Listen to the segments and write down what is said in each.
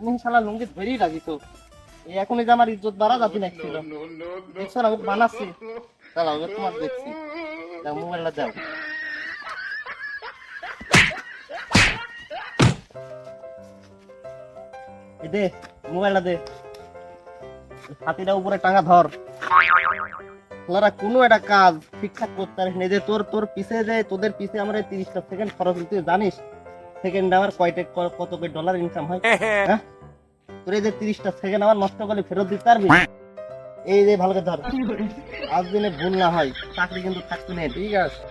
তুমি শালা লুঙ্গি ধরেই রাখি তো এই এখনই যে আমার ইজ্জত বাড়া যাবি না ছিল দেখছো না আমি বানাচ্ছি দাঁড়াও এবার তোমার দেখছি দাও মোবাইলটা দাও এই দে মোবাইলটা দে হাতিটা উপরে টাঙা ধর তোরা কোনো একটা কাজ ঠিকঠাক করতে পারিস না যে তোর তোর পিছে যে তোদের পিছে আমরা 30টা সেকেন্ড খরচ তুই জানিস সেকেন্ড আমার কয়টা কত করে ডলার ইনকাম হয় হ্যাঁ তোর এই যে 30টা সেকেন্ড আমার নষ্ট করে ফেরত দিতে পারবি এই যে ভালো করে ধর আজ দিনে ভুল না হয় চাকরি কিন্তু থাকবে না ঠিক আছে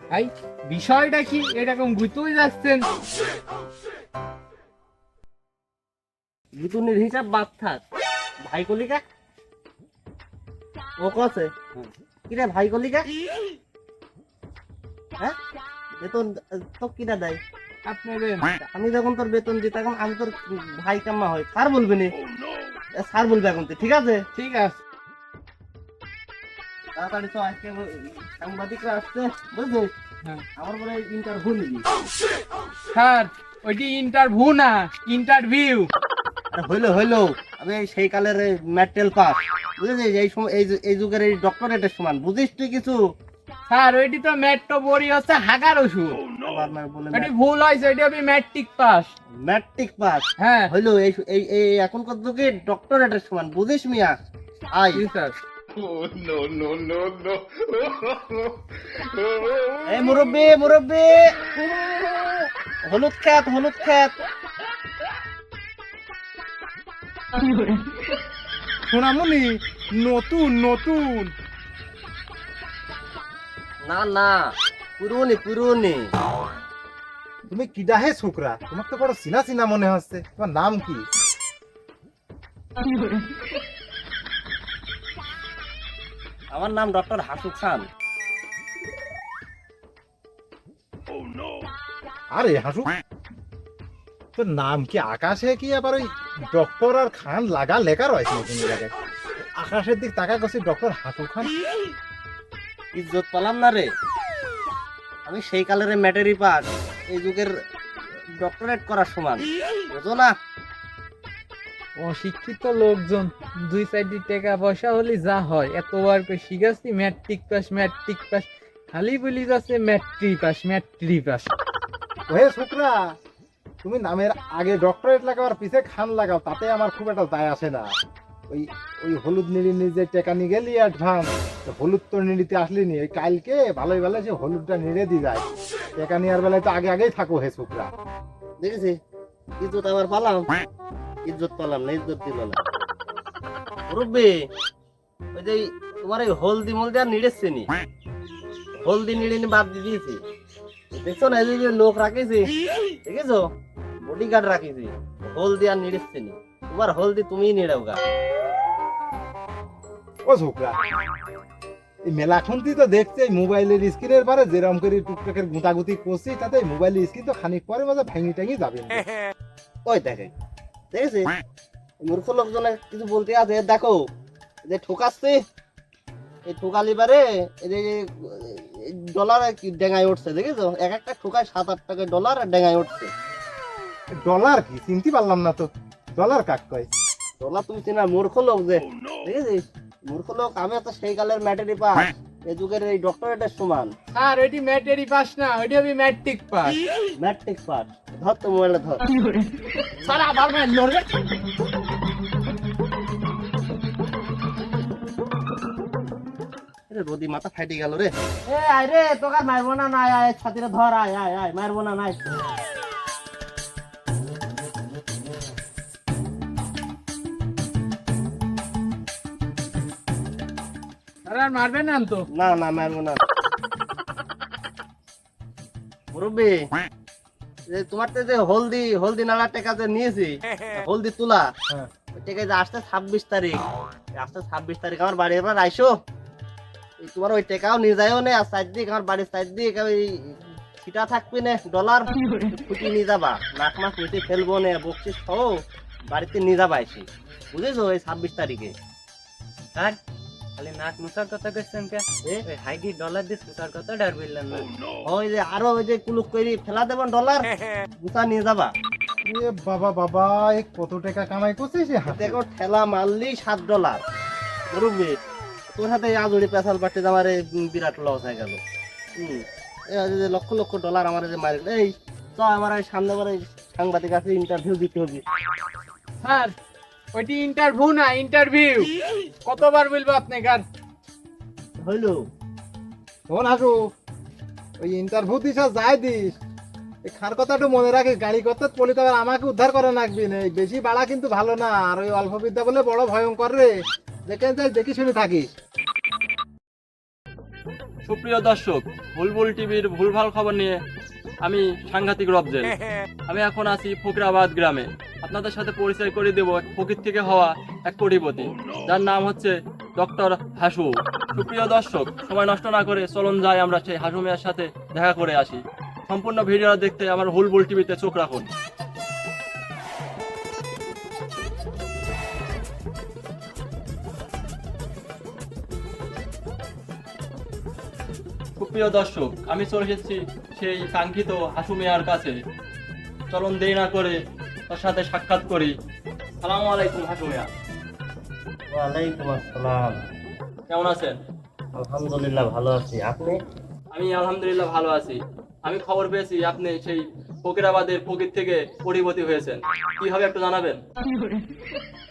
ভাই বিষয়টা কি এরকম ঘুরতেই যাচ্ছেন? বিতুনির হিসাব বাদ থাক ভাই কলিকা ও কছে কিরে ভাই কলিকা হ্যাঁ বেতন তো কিনা দেয় আপনার আমি যখন তোর বেতন দিই তখন আমি তোর ভাই কাম্মা হয় স্যার বলবি নি স্যার বলবে এখন তুই ঠিক আছে ঠিক আছে। তাড়াতাড়ি তো আজকে সাংবাদিকরা আসছে বুঝলি হ্যাঁ আমার বলে ইন্টারভিউ নিবি স্যার ওইটি ইন্টারভিউ না ইন্টারভিউ। হইলো হইলো আমি সেই কালের ম্যাটেরিয়াল পাস বুঝেছিস এই সময় এই যুগের এই ডক্টরেটের সমান বুঝিস তুই কিছু স্যার ওইটি তো মেট্রো বড়ি হচ্ছে হাগার ওষুধ, ওইটি ভুল হয়েছে, ওইটি আমি ম্যাট্রিক পাস। ম্যাট্রিক পাস হ্যাঁ হইলো এই এই এই এখনকার যুগে ডক্টরেটের সমান বুঝিস মিয়া আই স্যার। এই মুরব্বি মুরব্বি হলুদ খেত সোনামণি নতুন নতুন না না পুরুনি তুমি কিডা হে ছোকরা, তোমার তো বড় চিনা চিনা মনে হচ্ছে। তোমার নাম কি? আমার নাম ডক্টর হাসু খান আরে হাসু, তোর নাম কি আকাশে কি আবার ওই ডক্টর আর খান লাগা লেখা রয়েছে নতুন জায়গায়? আকাশের দিক তাকা করছি ডক্টর হাসু খান। ইজ্জত পালাম না রে আমি সেই কালের ম্যাটেরি পাস এই যুগের ডক্টরেট করার সমান বুঝো না অশিক্ষিত লোকজন দুই সাইডে টাকা পয়সা হলে যা হয় এতবার করে শিখাচ্ছি ম্যাট্রিক পাস খালি বলি যাচ্ছে ম্যাট্রিক পাস। ওহে ছোকরা, তুমি নামের আগে ডক্টরেট লাগাও আর পিছে খান লাগাও, তাতে আমার খুব একটা দায় আসে না। ওই ওই হলুদ নিড়ি নিজে টেকা নিয়ে গেলি অ্যাডভান্স, হলুদ তো নিড়িতে আসলি নি, ওই কালকে ভালোই ভালো সে হলুদটা নিড়ে দিয়ে যায়। টেকা নেওয়ার বেলায় তো আগেই থাকো হে ছোকরা। দেখেছি ইজ্জত আবার পালাম ইজ্জত পালাম না ইজ্জত দিল না মুরব্বি ওই যে তোমার এই হলদি মলদি আর নিড়েছে নি হলদি নিড়ে বাদ দিয়ে দিয়েছি দেখছো না এই যে লোক রাখেছি দেখেছো বডিগার্ড রাখেছি হলদি আর নিড়েছে নি তোমার হলদি তুমিই নিড়াও গা ও ছোকরা, এই মেলাখন তুই তো দেখছি এই মোবাইলের স্ক্রিনের পারে যেরকম করে টুকটাকের গুঁতাগুতি করছি, তাতে এই মোবাইলের স্ক্রিন তো খানিক পরে মাঝে ভেঙে টেঙে যাবে। ওই দেখে দেখেছি মূর্খ লোকজনে কিছু বলতে আছে দেখো যে ঠোকাচ্ছে এই ঠোকালি পারে এই যে ডলার ডেঙ্গায় উঠছে দেখেছো এক একটা ঠোকায় 7-8 টাকা ডলার ডেঙ্গায় উঠছে ডলার কি চিনতে পারলাম না তো, ডলার কাক কয়? ডলার তুমি চিনা মূর্খ লোক যে দেখেছিস মূর্খ লোক আমি তো সেই কালের ম্যাটেরি পাস এই যুগের এই ডক্টরেটের সমান স্যার ওইটি ম্যাট্রিক পাস না, ওইটি আমি ম্যাট্রিক পাস। ম্যাট্রিক পাস ধর তো মোবাইলটা ধর স্যার আবার মারলো রে। রোদি মাথা ফাইটে গেল রে এ আয় রে তোকার মারবো না নাই আয় ছাতিরে ধর আয় আয় আয় মারবো না নাই স্যার আর মারবেন না তো? না না মারবো না মুরব্বি যে তোমার তো যে হলদি নালা টাকা যে নিয়েছি হলদি তুলা হ্যাঁ। ওই টাকা যে আসতে 26 তারিখ আসতে 26 তারিখ আমার বাড়ি এবার আইসো এই তোমার ওই টাকাও নিয়ে যাইও না আর সাইড দিক আমার বাড়ির সাইড দিক ওই ছিটা থাকবে না ডলার ফুটি নিয়ে যাবা নাক মাস মিটে ফেলবো না বকশিস সহ বাড়িতে নিয়ে যাবা এসে বুঝেছো এই 26 তারিখে হ্যাঁ খালি নাক মুসার কথা কইছেন কে এ? ওই হাইগি ডলার দিয়ে সুসার কথা ডার বললেন না ওই যে আরো ওই যে কুলুক করি ফেলা দেবেন ডলার গুছা নিয়ে যাবা এ বাবা বাবা, এ কত টাকা কামাই করছিস সে হাতে? দেখো ঠেলা মারলি $7 মুরব্বী তোর হাতে আজুড়ি পেশাল পাটে আমার এই বিরাট লস হয়ে গেল যে লক্ষ লক্ষ ডলার আমার যে মারি এই তো আমার এই সামনে আমার এই সাংবাদিক আছে ইন্টারভিউ দিতে হবে স্যার ওইটি ইন্টারভিউ না ইন্টারভিউ, কতবার বলবো আপনাকে আর? হইলো শোন হাসু, ওই ইন্টারভিউ দিস আর যাই দিস, এই খার কথা একটু মনে রাখিস, গাড়ি করতে পলি তো আবার আমাকে উদ্ধার করে রাখবি না। এই বেশি বাড়া কিন্তু ভালো না, আর ওই অল্প বিদ্যা বলে বড় ভয়ঙ্কর রে, দেখে যাই দেখি শুনে থাকিস। সুপ্রিয় দর্শক, বুলবুল টিভির ভুলভাল খবর নিয়ে আমি সাংঘাতিক রবজেল। আমি এখন আছি ফকিরাবাদ গ্রামে। আপনাদের সাথে পরিচয় করে দেব ফকির থেকে হওয়া এক কোটিপতি, যার নাম হচ্ছে ডক্টর হাসু। সুপ্রিয় দর্শক, সময় নষ্ট না করে চলুন যাই আমরা সেই হাসু মিয়ার সাথে দেখা করে আসি। সম্পূর্ণ ভিডিওটা দেখতে আমার বুলবুল টিভিতে চোখ রাখুন। সুপ্রিয় দর্শক, আমি চলে এসেছি সেই কাঙ্ক্ষিত হাসু মিয়ার কাছে। চলুন দেরি না করে তার সাথে সাক্ষাৎ করি। সালামু আলাইকুম হাসু মিয়া, ওয়ালাইকুম আসসালাম। কেমন আছেন? আলহামদুলিল্লাহ ভালো আছি, আপনি? আমি আলহামদুলিল্লাহ ভালো আছি। আমি খবর পেয়েছি আপনি সেই ফকিরাবাদের ফকির থেকে কোটিপতি হয়েছেন, কি হবে একটু জানাবেন?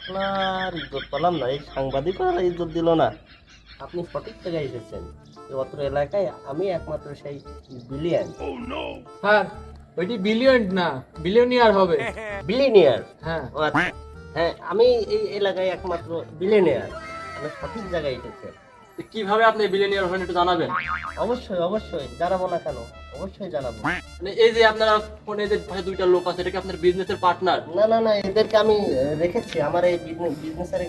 আপনার ইজ্জত পেলাম না, এই সাংবাদিক আর ইজ্জত দিল না। আপনি সঠিক জায়গায় এসেছেন। এই অত্র এলাকায় আমি একমাত্র সেই বিলিয়ন স্যার ওইটি বিলিয়ন না বিলিয়নিয়ার হবে। বিলিয়নিয়ার। হ্যাঁ হ্যাঁ, আমি এই এলাকায় একমাত্র বিলিয়নিয়ার। আপনি সঠিক জায়গায় এসেছেন। তো কিভাবে আপনি বিলিয়নিয়ার হলেন একটু জানাবেন? অবশ্যই অবশ্যই জানাবো না কেন, অবশ্যই জানাবো। মানে এই যে আপনারা ফোনে যে পাশে দুইটা লোক আছে, এটা কি আপনার বিজনেসের পার্টনার? না না না, এদেরকে আমি রেখেছি আমার এই বিজনেসের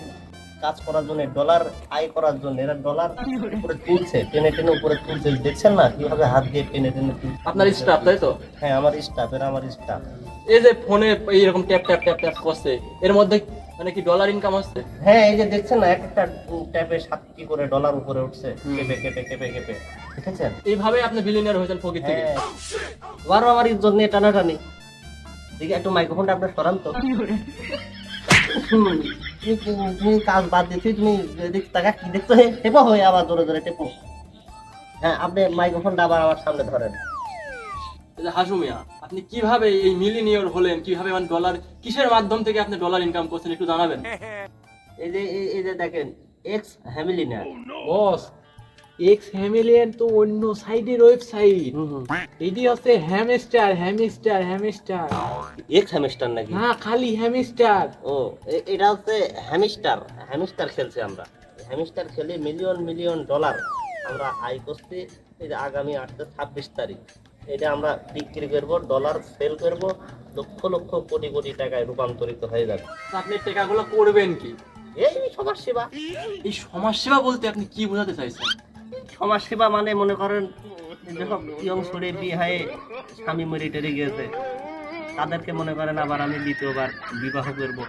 কাজ করার জন্য, ডলার আয় করার জন্য। এরা ডলার উপরে তুলছে, টেনে টেনে উপরে তুলছে, দেখছেন না কিভাবে হাত দিয়ে টেনে টেনে তুলছে। আপনার স্টাফ, তাই তো? হ্যাঁ, আমার স্টাফ, এরা আমার স্টাফ। এই যে ফোনে এইরকম ট্যাপ ট্যাপ ট্যাপ ট্যাপ করছে, এর মধ্যে মানে কি ডলার ইনকাম হচ্ছে? হ্যাঁ, এই যে দেখছেন না এক একটা ট্যাপে 7টি করে ডলার উপরে উঠছে, কেঁপে কেঁপে কেঁপে কেঁপে, দেখেছেন? এইভাবে আপনি বিলিয়নিয়ার হয়েছেন ফকির থেকে। হ্যাঁ, আবারও আমার ইজ্জত নিয়ে টানাটানি। দেখি একটু মাইক্রোফোনটা আপনার সরান তো। তুমি কাজ বাদ দিচ্ছি, তুমি এদিক টাকা কি দেখছো? টেপো হয়ে আবার জোরে জোরে টেপো। হ্যাঁ, আপনি মাইক্রোফোনটা আবার আমার সামনে ধরেন। এই যে হাসু মিয়া, আপনি কিভাবে এই মিলিয়নিয়ার হলেন, কিভাবে মানে ডলার, কিসের মাধ্যম থেকে আপনি ডলার ইনকাম করছেন একটু জানাবেন? এই যে দেখেন, এক্স হ্যামিলিনার। বস এক্স হ্যামিলিয়ন তো অন্য সাইডের ওয়েবসাইট, এটি হচ্ছে hamster hamster hamster. X hamster নাকি? না খালি হ্যামস্টার। ও, এটা হচ্ছে হ্যামস্টার। হ্যামস্টার খেলছে আমরা। হ্যামস্টার খেলে মিলিয়ন মিলিয়ন ডলার আমরা আয় করছি। এই যে আগামী 26 তারিখ এটা আমরা বিক্রি করবো, ডলার সেল করব, লক্ষ লক্ষ কোটি কোটি টাকায় রূপান্তরিত হয়ে যাবে। তো আপনি টাকাগুলো করবেন কি? এই সমাজ সেবা। এই সমাজ সেবা বলতে আপনি কি বোঝাতে চাইছেন? সমাজ সেবা মানে মনে করেন যেসব ইয়ং ছোড়ে বিয়ে হয়ে স্বামী মরে টেরে গিয়েছে, তাদেরকে মনে করেন আবার আমি দ্বিতীয়বার বিবাহ করবো,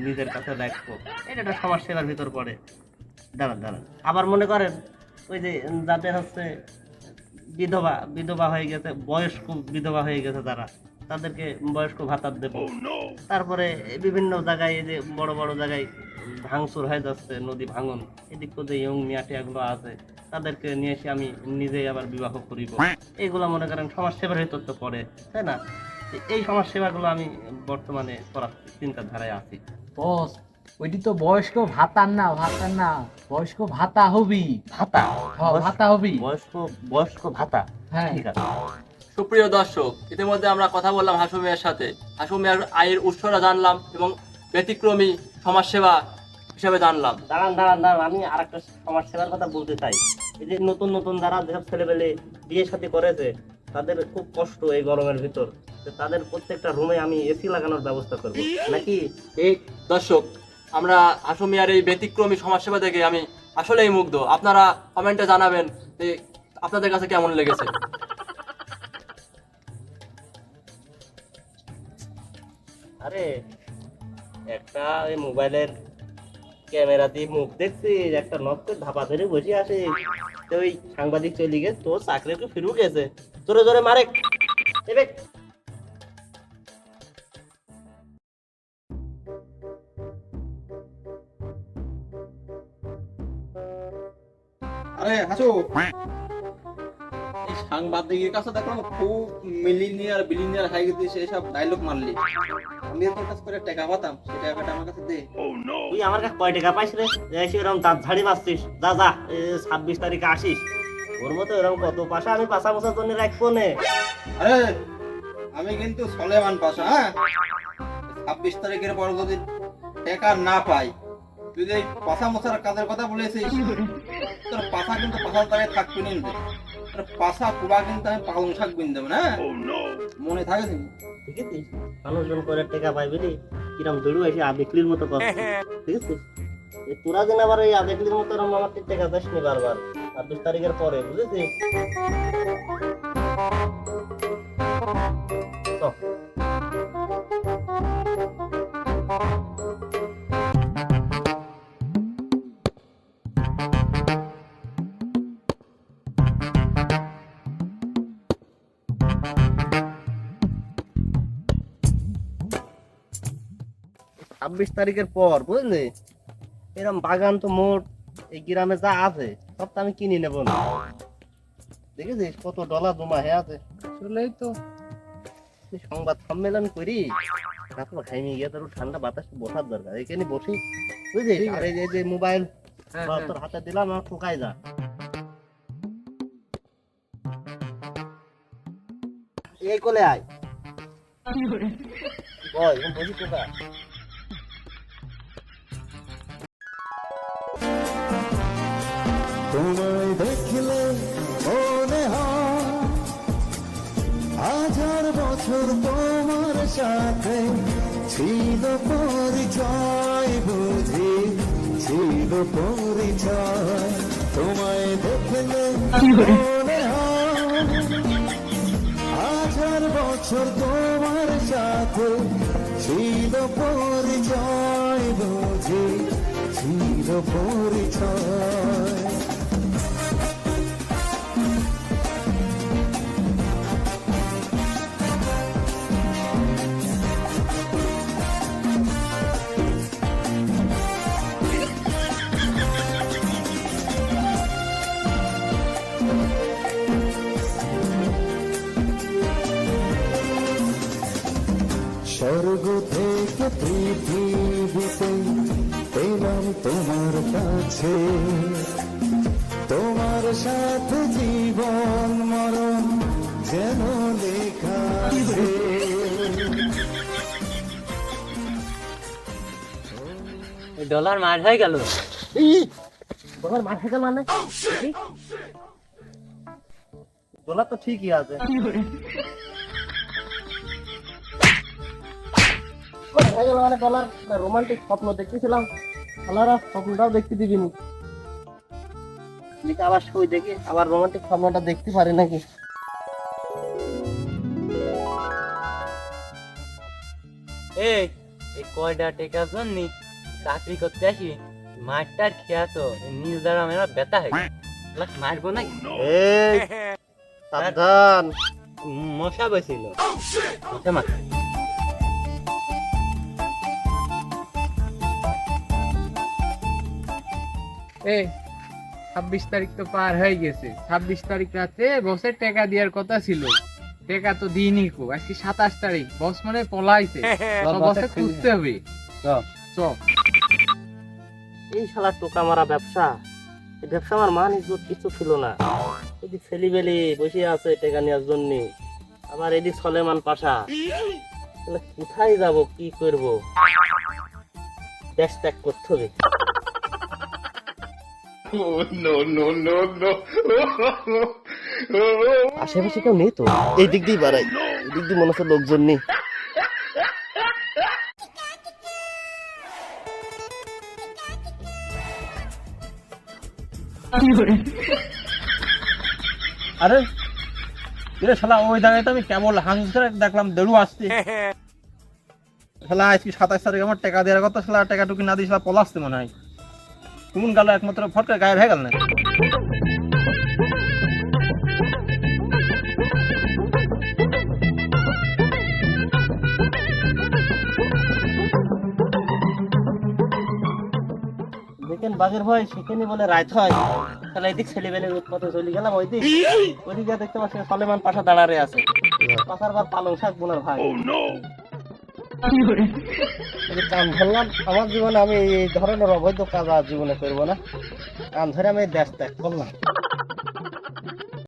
নিজের কাছে রাখবো, এটা একটা সমাজ সেবার ভিতর পড়ে। দাঁড়ান দাঁড়ান, আবার মনে করেন ওই যে যাদের হচ্ছে বিধবা বিধবা হয়ে গেছে, বয়স্ক বিধবা হয়ে গেছে যারা, তাদেরকে বয়স্ক ভাতা দেব। তারপরে বিভিন্ন জায়গায় এই যে বড় বড় জায়গায় ভাঙচুর হয়ে যাচ্ছে, নদী ভাঙন, এদিক যে ইয়ং মিয়াটিয়াগুলো আছে তাদেরকে নিয়ে এসে আমি নিজেই আবার বিবাহ করিব। এইগুলো মনে করেন সমাজ সেবার ভিতর তো পড়ে, তাই না? এই সমাজ সেবাগুলো আমি বর্তমানে করার চিন্তাধারায় আছি। বস ওইটি তো বয়স্ক ভাতার না, ভাতার না, বয়স্ক ভাতা হবি। ভাতা? হ্যাঁ, ভাতা হবি। বয়স্ক বয়স্ক ভাতা, হ্যাঁ ঠিক আছে। সুপ্রিয় দর্শক, ইতিমধ্যে আমরা কথা বললাম হাসু মিয়ার সাথে। হাসু মিয়ার আয়ের উৎসটা জানলাম এবং ব্যতিক্রমী সমাজসেবা হিসাবে জানলাম। দাঁড়ান দাঁড়ান দাঁড়ান, আমি আর একটা সমাজ সেবার কথা বলতে চাই। এই যে নতুন নতুন যারা যেসব ছেলেপেলে বিয়ে সাথে করেছে, তাদের খুব কষ্ট এই গরমের ভিতর, তো তাদের প্রত্যেকটা রুমে আমি এসি লাগানোর ব্যবস্থা করবো নাকি? এই দর্শক, আমরা হাসু মিয়ার এই ব্যতিক্রমী সমাজসেবা দেখে আমি আসলেই মুগ্ধ। আপনারা কমেন্টে জানাবেন যে আপনাদের কাছে কেমন লেগেছে। আরে একটা ওই মোবাইলের ক্যামেরা দিয়ে মুখ দেখছিস, একটা নষ্ট ধাপা ধরে বসে আসে, তো ওই সাংবাদিক চলে গেছে, তোর চাকরি একটু ফিরু গেছে, জোরে জোরে মারে এবে। আরে হাসু, এই সাংবাদিকের কাছে দেখলাম খুব মিলিনিয়ার বিলিনিয়ার হাই গেছে, সেসব ডায়লগ মারলি। আমি তোর কাছে করে টাকা পাতাম, সেই টাকাটা আমার কাছে দে। তুই আমার কাছে কয় টাকা পাইস রে? এসে এরকম দাঁত ঝাড়ি মারছিস, যা যা 26 তারিখে আসিস। ওর মতো এরকম কত পাশা আমি পাশা বছর জন্য রাখবো নে। আরে আমি কিন্তু সলেমান পাশা, হ্যাঁ? 26 তারিখের পর যদি টাকা না পাই, তুই যে পাশা মশার কাজের কথা বলেছিস, তোর পাশা কিন্তু পাশার জায়গায় থাকবি না, তোর পাশা পুরা কিন্তু আমি পালং শাক বিন দেবো না, মনে থাকে কিন্তু। ঠিক আছে, মানুষজন করে টাকা পাইবি রে, কিরম দৌড়ু এসে আবেকলির মতো কর, ঠিক আছে? তোরা যেন আবার এই আবেকলির মতো এরকম আমার টাকা চাস নি বারবার 26 তারিখের পরে, বুঝেছিস? চল। 26 তারিখের পর, বুঝলি, এরকম বাগান তো মোট এই গ্রামে যা আছে সব তো আমি কিনে নেবো না। দেখেছিস কত ডলার জমা হয়ে আছে। আসলেই তো তুই সংবাদ সম্মেলন করি, তারপর খাইনি গিয়ে তোর ঠান্ডা বাতাসে বসার দরকার, এখানে বসি, বুঝলি? আর এই যে মোবাইল তোর হাতে দিলাম, আমার ঠোকাই যা। এই কোলে আয়, বয় বসি টোকা। তোমায় দেখলে মনে হয় 1000 বছর তোমার সাথে ছিল পরিচয়, বুঝি ছিল পরিচয়। তোমায় দেখলে মনে হয় 1000 বছর তোমার সাথে ছিল পরিচয়, বুঝি ছিল পরিচয়। স্বর্গ থেকে পৃথিবীতে পেলাম তোমার কাছে, তোমার সাথে জীবন মরণ যেন লেখা আছে। ডলার মার হয়ে গেল। তোমার মার খেতে মানে ডলার তো ঠিকই আছে। মানে ডলার রোমান্টিক স্বপ্ন দেখতেছিলাম, আলারা স্বপ্নটাও দেখতে দিবিনি। আবার সই দেখি, আবার রোমান্টিক স্বপ্নটা দেখতে পারি নাকি। এই কয়টা টাকার জন্য চাকরি করতে আসি, মাঠটার খেয়া তো নীল দ্বারা আমার ব্যথা হয়, মারবো নাকি? এই সাবধান, মশা বসিল, মশা মার। এই 26 তারিখ তো পার হয়ে গেছে, 26 তারিখ রাতে বসের টাকা দেওয়ার কথা ছিল, টাকা তো দিইনি কো। আজকে 27 তারিখ, বস মানে পলাইছে, বসে খুঁজতে হবে। চ এই শালা টোকা মারা ব্যবসা, এই ব্যবসা আমার মান ইজ্জত কিছু ছিল না। এদিক ছেলিবেলি বসে আছে টাকা নেওয়ার জন্য, আবার এদিক সলেমান পাশা। তাহলে কোথায় যাব, কি করব? দেশ ত্যাগ করতে হবে। আশেপাশে কেউ নেই তো, এই দিক দিয়ে বাড়াই, এই দিক দিয়ে মনে হচ্ছে লোকজন নেই। আরে এরে শালা, ওই জায়গায় তো আমি কেবল হাঁসের দেখলাম দেড়ু আসছে। শালা আজকে 27 তারিখ আমার টাকা দেওয়ার কথা, শালা টাকাটুকু না দিয়ে শালা পলাচ্ছে মনে হয়। সুমন গেল একমাত্র ফটকা গায়েব হয়ে গেল না। দেখেন বাঘের ভয় সেখানে বলে রাত হয়, তাহলে এদিক ছেলেবেলে উৎপাতে চলে গেলাম, ওইদিকে দেখতে পাচ্ছি সলেমান পাশা দাঁড়ারে আছে, পাশার বার পালং শাক বোনার ভাই। এই কাম ধরলাম, আমার জীবনে আমি এই ধরনের অবৈধ কাজ আর জীবনে করবো না, কাম ধরে আমি দেশ ত্যাগ করলাম।